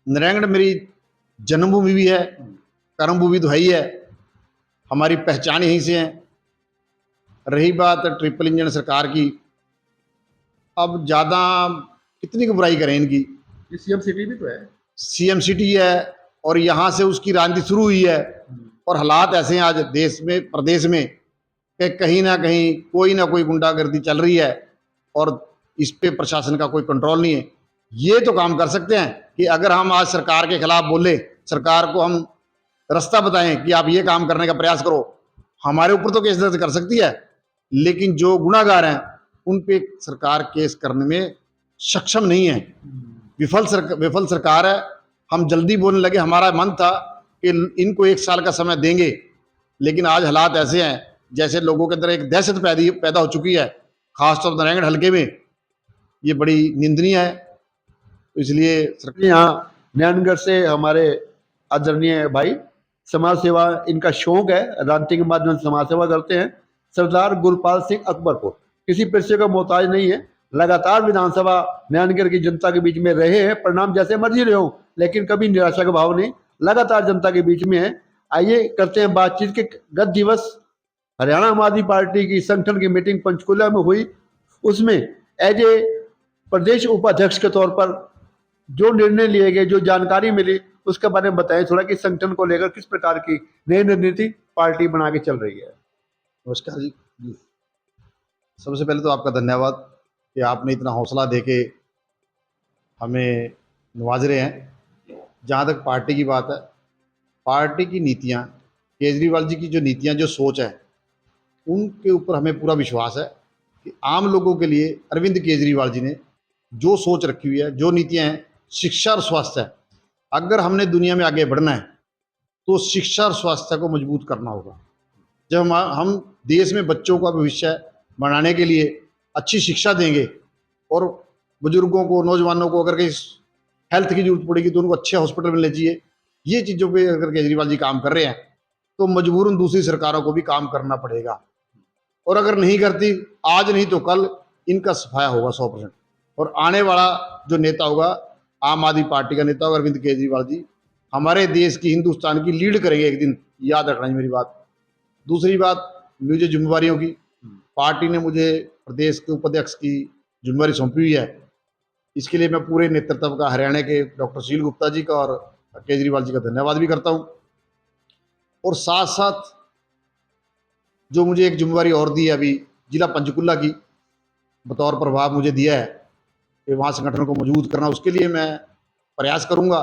नारायणगढ़ मेरी जन्मभूमि भी है, कर्मभूमि तो है ही है, हमारी पहचान यहीं से है। रही बात ट्रिपल इंजन सरकार की, अब ज़्यादा कितनी की बुराई करें इनकी। ये सीएम सिटी भी तो है। सीएम सिटी है और यहाँ से उसकी राजनीति शुरू हुई है और हालात ऐसे हैं आज देश में, प्रदेश में, कि कहीं ना कहीं कोई ना कोई गुंडागर्दी चल रही है और इस पे प्रशासन का कोई कंट्रोल नहीं है। ये तो काम कर सकते हैं कि अगर हम आज सरकार के खिलाफ बोले, सरकार को हम रास्ता बताएं कि आप ये काम करने का प्रयास करो, हमारे ऊपर तो केस दर्ज कर सकती है, लेकिन जो गुनाहगार हैं उन पे सरकार केस करने में सक्षम नहीं है। विफल सरकार है। हम जल्दी बोलने लगे, हमारा मन था कि इनको 1 साल का समय देंगे, लेकिन आज हालात ऐसे हैं जैसे लोगों के अंदर एक दहशत पैदा हो चुकी है, खासतौर पर नारायणगढ़ हल्के में। ये बड़ी निंदनीय है। तो इसलिए यहाँ नारायणगढ़ से हमारे आदरणीय भाई समाज सेवा इनका शौक है, राजनीति के माध्यम से समाज सेवा करते हैं। सरदार गुरपाल सिंह अकबरपुर किसी पैसे का मोहताज नहीं है, लगातार विधानसभा नारायणगढ़ की जनता के बीच में रहे हैं, परिणाम जैसे मर्जी रहे हों, लेकिन कभी निराशा का भाव नहीं, लगातार जनता के बीच में है। आइए करते हैं बातचीत के गत दिवस हरियाणा आम आदमी पार्टी की संगठन की मीटिंग पंचकुला में हुई, उसमें एज ए प्रदेश उपाध्यक्ष के तौर पर जो निर्णय लिए गए, जो जानकारी मिली, उसके बारे में बताएं थोड़ा कि संगठन को लेकर किस प्रकार की नई रणनीति पार्टी बना के चल रही है। नमस्कार जी। सबसे पहले तो आपका धन्यवाद कि आपने इतना हौसला देके हमें नवाज रहे हैं। जहाँ तक पार्टी की बात है, पार्टी की नीतियाँ, केजरीवाल जी की जो नीतियाँ, जो सोच है, उनके ऊपर हमें पूरा विश्वास है कि आम लोगों के लिए अरविंद केजरीवाल जी ने जो सोच रखी हुई है, जो नीतियाँ हैं, शिक्षा और स्वास्थ्य है। अगर हमने दुनिया में आगे बढ़ना है तो शिक्षा और स्वास्थ्य को मजबूत करना होगा। जब हम देश में बच्चों का भविष्य बनाने के लिए अच्छी शिक्षा देंगे और बुजुर्गों को, नौजवानों को अगर कहीं हेल्थ की जरूरत पड़ेगी तो उनको अच्छे हॉस्पिटल मिलने चाहिए। ये चीज़ों पे अगर केजरीवाल जी काम कर रहे हैं तो मजबूरन दूसरी सरकारों को भी काम करना पड़ेगा, और अगर नहीं करती, आज नहीं तो कल इनका सफाया होगा 100%। और आने वाला जो नेता होगा, आम आदमी पार्टी का नेता होगा अरविंद केजरीवाल जी, हमारे देश की, हिंदुस्तान की लीड करेंगे एक दिन, याद रखना जी मेरी बात। दूसरी बात, मुझे जिम्मेवारियों की, पार्टी ने मुझे प्रदेश के उपाध्यक्ष की जिम्मेवारी सौंपी हुई है। इसके लिए मैं पूरे नेतृत्व का, हरियाणा के डॉक्टर सुशील गुप्ता जी का और केजरीवाल जी का धन्यवाद भी करता हूँ। और साथ साथ जो मुझे एक जिम्मेवारी और दी है अभी जिला पंचकुला की, बतौर प्रभाव मुझे दिया है कि वहाँ संगठन को मजबूत करना, उसके लिए मैं प्रयास करूँगा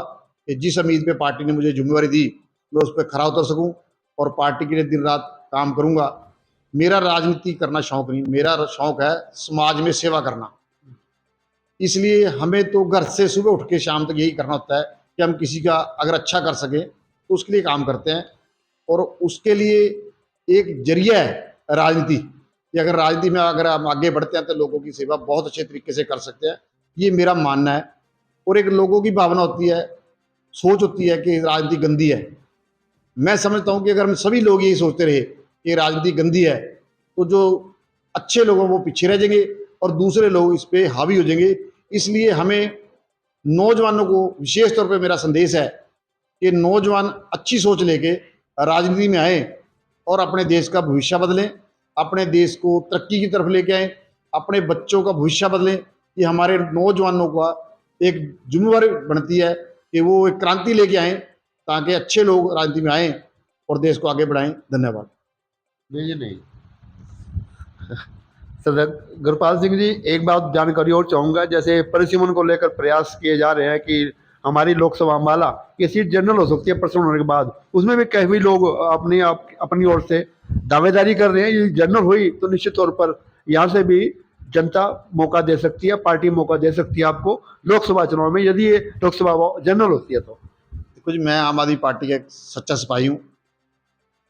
कि जिस उम्मीद पे पार्टी ने मुझे जिम्मेवारी दी मैं उस पर खरा उतर सकूँ और पार्टी के लिए दिन रात काम करूँगा। मेरा राजनीति करना शौक नहीं, मेरा शौक है समाज में सेवा करना। इसलिए हमें तो घर से सुबह उठ के शाम तक यही करना होता है कि हम किसी का अगर अच्छा कर सकें तो उसके लिए काम करते हैं, और उसके लिए एक जरिया है राजनीति, कि अगर राजनीति में अगर हम आगे बढ़ते हैं तो लोगों की सेवा बहुत अच्छे तरीके से कर सकते हैं, ये मेरा मानना है। और एक लोगों की भावना होती है, सोच होती है कि राजनीति गंदी है। मैं समझता हूँ कि अगर हम सभी लोग यही सोचते रहे कि राजनीति गंदी है तो जो अच्छे लोगों वो पीछे रह जाएंगे और दूसरे लोग इस पे हावी हो जाएंगे। इसलिए हमें नौजवानों को विशेष तौर पे मेरा संदेश है कि नौजवान अच्छी सोच लेके राजनीति में आए और अपने देश का भविष्य बदलें, अपने देश को तरक्की की तरफ लेके आएँ, अपने बच्चों का भविष्य बदलें। ये हमारे नौजवानों का एक जिम्मेवारी बनती है कि वो एक क्रांति लेके आएँ ताकि अच्छे लोग राजनीति में आएँ और देश को आगे बढ़ाएं। धन्यवाद। नहीं सर गुरपाल सिंह जी, एक बात जानकारी और चाहूँगा, जैसे परिसीमन को लेकर प्रयास किए जा रहे हैं कि हमारी लोकसभा माला की सीट जनरल हो सकती है प्रसन्न होने के बाद, उसमें भी कई लोग अपनी ओर से दावेदारी कर रहे हैं। ये जनरल हुई तो निश्चित तौर पर यहाँ से भी जनता मौका दे सकती है, पार्टी मौका दे सकती है आपको लोकसभा चुनाव में, यदि ये लोकसभा जनरल होती है तो। देखो जी, मैं आम आदमी पार्टी का एक सच्चा सिपाही हूँ।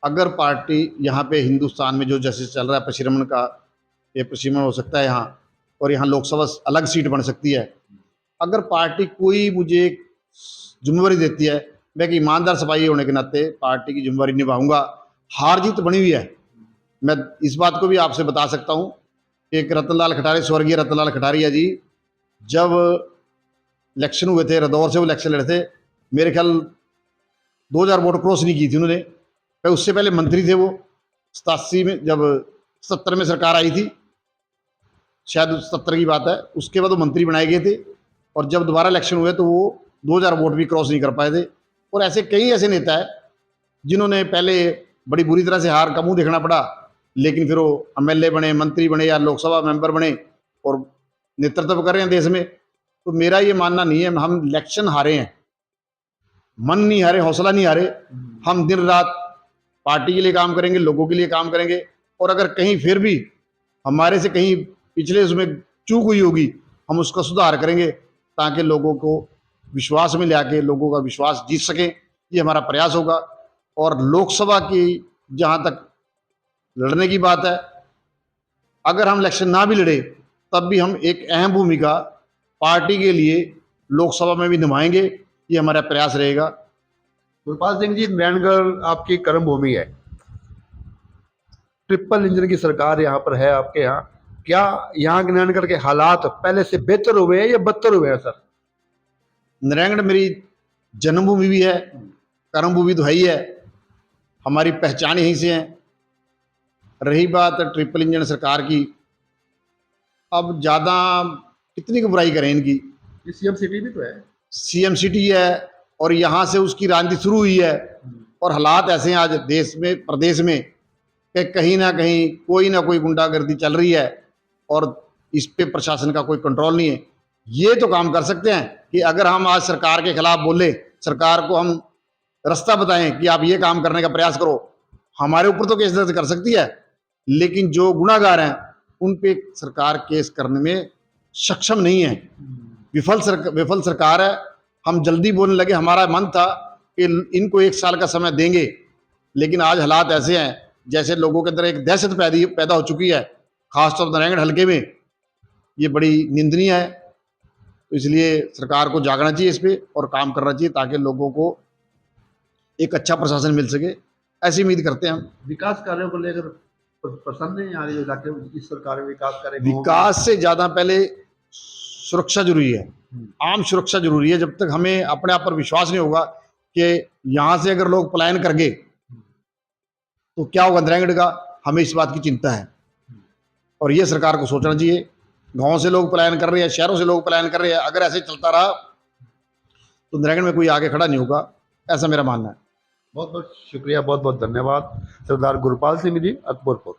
अगर पार्टी यहाँ पे हिंदुस्तान में जो जैसे चल रहा है परिसीमन का, ये परिसीमन हो सकता है यहाँ, और यहाँ लोकसभा अलग सीट बन सकती है। अगर पार्टी कोई मुझे जिम्मेवारी देती है, मैं एक ईमानदार सिपाही होने के नाते पार्टी की जिम्मेवारी निभाऊंगा। हार जीत बनी हुई है। मैं इस बात को भी आपसे बता सकता हूँ कि एक रतनलाल खटारी, स्वर्गीय रतनलाल खटारिया जी, जब इलेक्शन हुए थे, रदौर से वो इलेक्शन लड़े थे, मेरे ख्याल 2000 वोट क्रॉस नहीं की थी उन्होंने। भाई उससे पहले मंत्री थे वो, 87 में, जब 70 में सरकार आई थी, शायद 70 की बात है, उसके बाद वो मंत्री बनाए गए थे। और जब दोबारा इलेक्शन हुए तो वो 2000 वोट भी क्रॉस नहीं कर पाए थे। और ऐसे कई ऐसे नेता है जिन्होंने पहले बड़ी बुरी तरह से हार का मुंह देखना पड़ा, लेकिन फिर वो एमएलए बने, मंत्री बने या लोकसभा मेंबर बने और नेतृत्व कर रहे हैं देश में। तो मेरा ये मानना नहीं है हम इलेक्शन हारे हैं, मन नहीं हारे, हौसला नहीं हारे। हम दिन रात पार्टी के लिए काम करेंगे, लोगों के लिए काम करेंगे। और अगर कहीं फिर भी हमारे से कहीं पिछले उसमें चूक हुई होगी, हम उसका सुधार करेंगे ताकि लोगों को विश्वास में ले आके लोगों का विश्वास जीत सकें। ये हमारा प्रयास होगा। और लोकसभा की जहाँ तक लड़ने की बात है, अगर हम इलेक्शन ना भी लड़े तब भी हम एक अहम भूमिका पार्टी के लिए लोकसभा में भी निभाएंगे। ये हमारा प्रयास रहेगा। गुरपाल सिंह जी, नारायणगढ़ आपकी कर्म भूमि है, ट्रिपल इंजन की सरकार यहाँ पर है आपके यहाँ। क्या यहाँ के नारायणगढ़ के हालात पहले से बेहतर हुए हैं या बदतर हुए हैं सर? नारायणगढ़ मेरी जन्मभूमि भी है, कर्मभूमि तो है ही है, हमारी पहचान यहीं से है। रही बात ट्रिपल इंजन सरकार की, अब ज़्यादा कितनी बुराई करें इनकी। ये सीएम सिटी भी तो है। सीएम सिटी है और यहाँ से उसकी राजनीति शुरू हुई है। और हालात ऐसे हैं आज देश में, प्रदेश में, कि कहीं ना कोई गुंडागर्दी चल रही है और इस पे प्रशासन का कोई कंट्रोल नहीं है। ये तो काम कर सकते हैं कि अगर हम आज सरकार के खिलाफ बोले, सरकार को हम रास्ता बताएं कि आप ये काम करने का प्रयास करो, हमारे ऊपर तो केस दर्ज कर सकती है। लेकिन जो गुनाहगार हैं उन पे सरकार केस करने में सक्षम नहीं है। विफल सरकार है। हम जल्दी बोलने लगे, हमारा मन था कि इनको 1 साल का समय देंगे, लेकिन आज हालात ऐसे हैं जैसे लोगों के अंदर एक दहशत पैदा हो चुकी है, खासतौर पर नारायणगढ़ हल्के में। ये बड़ी निंदनीय है। तो इसलिए सरकार को जागना चाहिए इस पे और काम करना चाहिए ताकि लोगों को एक अच्छा प्रशासन मिल सके। ऐसी उम्मीद करते हैं हम। विकास कार्यों को लेकर प्रसन्न है यहाँ के इलाके में, इस सरकार विकास कार्य? विकास से ज़्यादा पहले सुरक्षा जरूरी है, आम सुरक्षा जरूरी है। जब तक हमें अपने आप पर विश्वास नहीं होगा कि यहाँ से अगर लोग पलायन कर गए तो क्या होगा नारायणगढ़ का, हमें इस बात की चिंता है। और ये सरकार को सोचना चाहिए। गाँव से लोग पलायन कर रहे हैं, शहरों से लोग पलायन कर रहे हैं, अगर ऐसे चलता रहा तो नारायणगढ़ में कोई आगे खड़ा नहीं होगा, ऐसा मेरा मानना है। बहुत बहुत शुक्रिया, बहुत बहुत धन्यवाद सरदार गुरपाल सिंह जी, अकबरपुर।